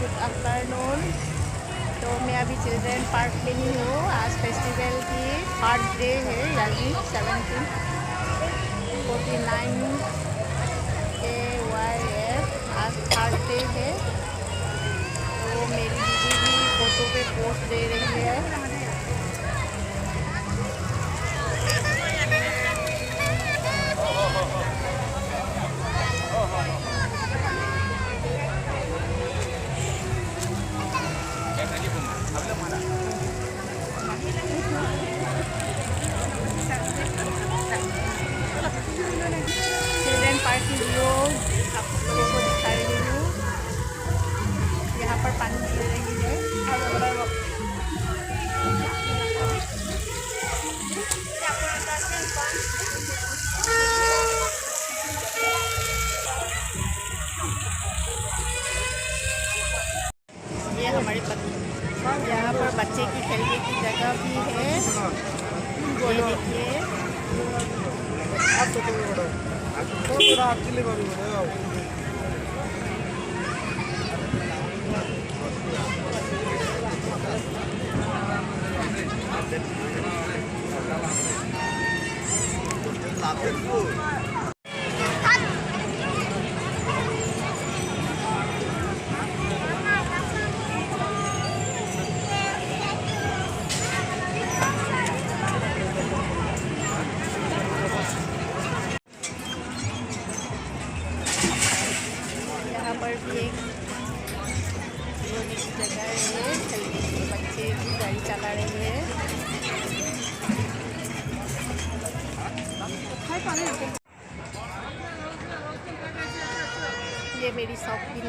Good afternoon. तो मैं अभी चिल्ड्रेन पार्क में ही हूँ। आज फेस्टिवल की 3rd डे है, यानी 1749 AYF आज 3rd डे है। तो मेरी दीदी भी फोटो पे पोस्ट दे रही है। चिल्ड्रेन पार्क की व्यू आप लोगों को दिखा रही हूँ। यहाँ पर पानी गिर रही है। ये हमारे यहाँ पर बच्चे की खेलने की जगह भी है। ये देखिए, यहाँ पर भी एक जगह है खेलने की। बच्चे भी गाड़ी चला रहे हैं। ये मेरी शॉप की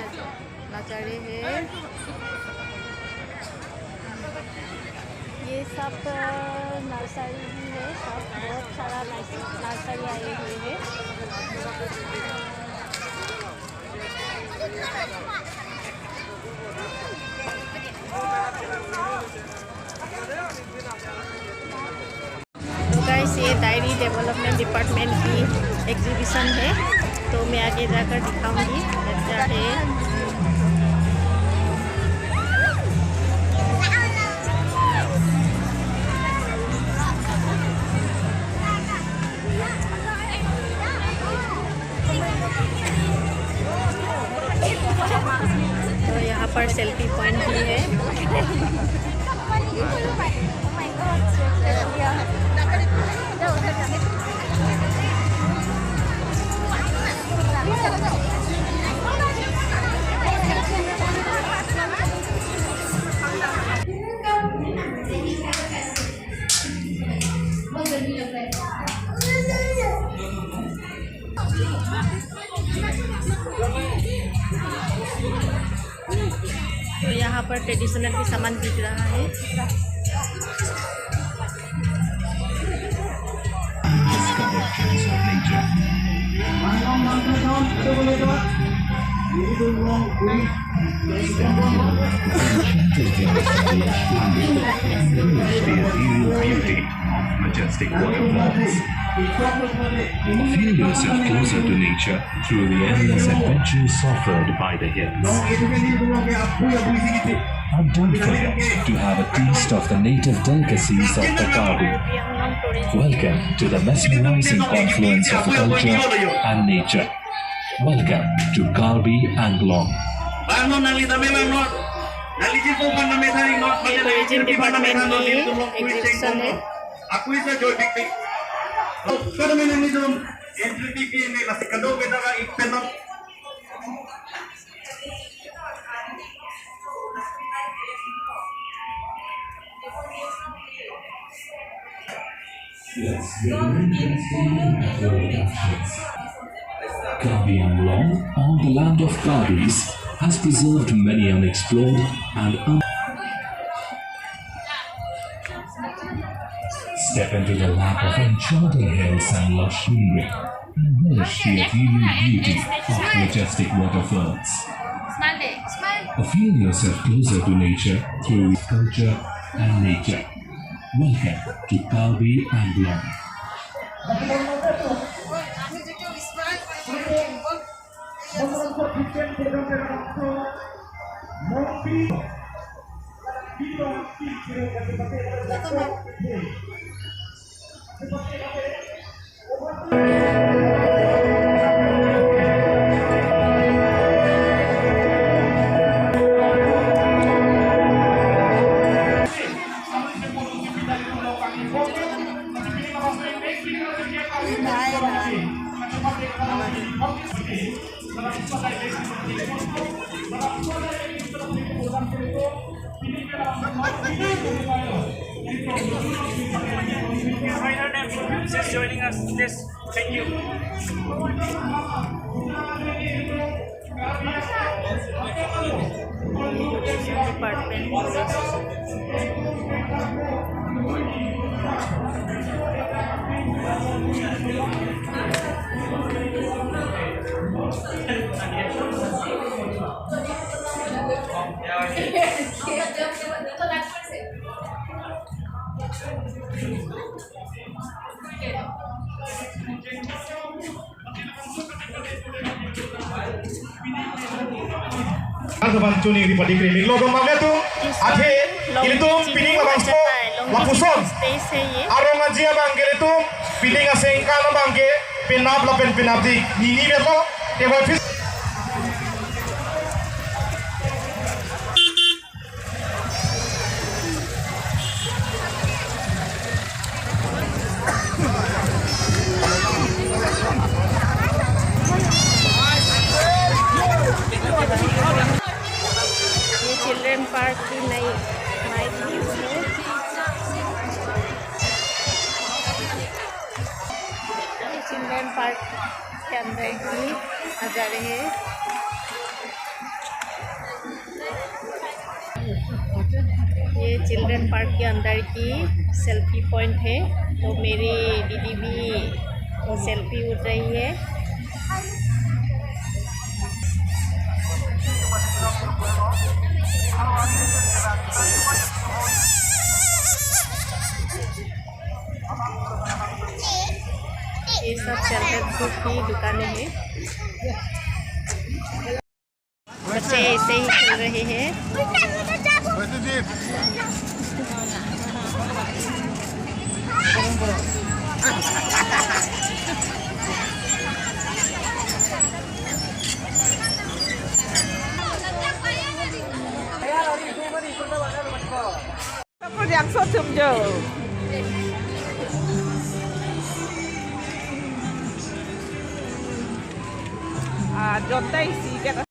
नज़ारे हैं। ये सब नर्सरी भी है। सब बहुत सारा नर्सरी आए हुए हैं। तो गाइस, ये डायरी डेवलपमेंट डिपार्टमेंट की एग्जीबिशन है। तो मैं आगे जाकर दिखाऊंगी क्या है। तो यहाँ पर सेल्फी पॉइंट भी है। तो यहाँ पर ट्रेडिशनल भी सामान बिक रहा है। Majestic waterfalls. Feel yourself closer to nature through the endless adventures offered by the hills. And don't forget to have a taste of the native delicacies of the Karbi. Welcome to the mesmerizing confluence of culture and nature. Welcome to Karbi Anglong. Tourism department की exhibition है। Karbi Anglong, on the land of Karbis, has preserved many unexplored and Step into the lap of enchanting hills and lush greenery and relish the ethereal beauty of majestic waterfalls. Feel yourself closer to nature through culture and nature. Welcome to Karbi Anglong. Just joining us. Yes, thank you. Department Teman tuning di padi kritik logo mamnya tuh ade ini tuh pining abang spo lapuson arong aja bangke itu pining asengka lo bangke pinap lo pinap di ini beto tewa fis children park की नई night view है। ये children park के अंदर की नज़ारे हैं। ये चिल्ड्रन पार्क के अंदर की सेल्फी पॉइंट है। तो मेरी दीदी भी सेल्फी उठ रही है। ये सब चिल्ड्रन फूड की दुकानें हैं। बच्चे ऐसे ही खेल रहे हैं। yang sotum jo. Jontai si kat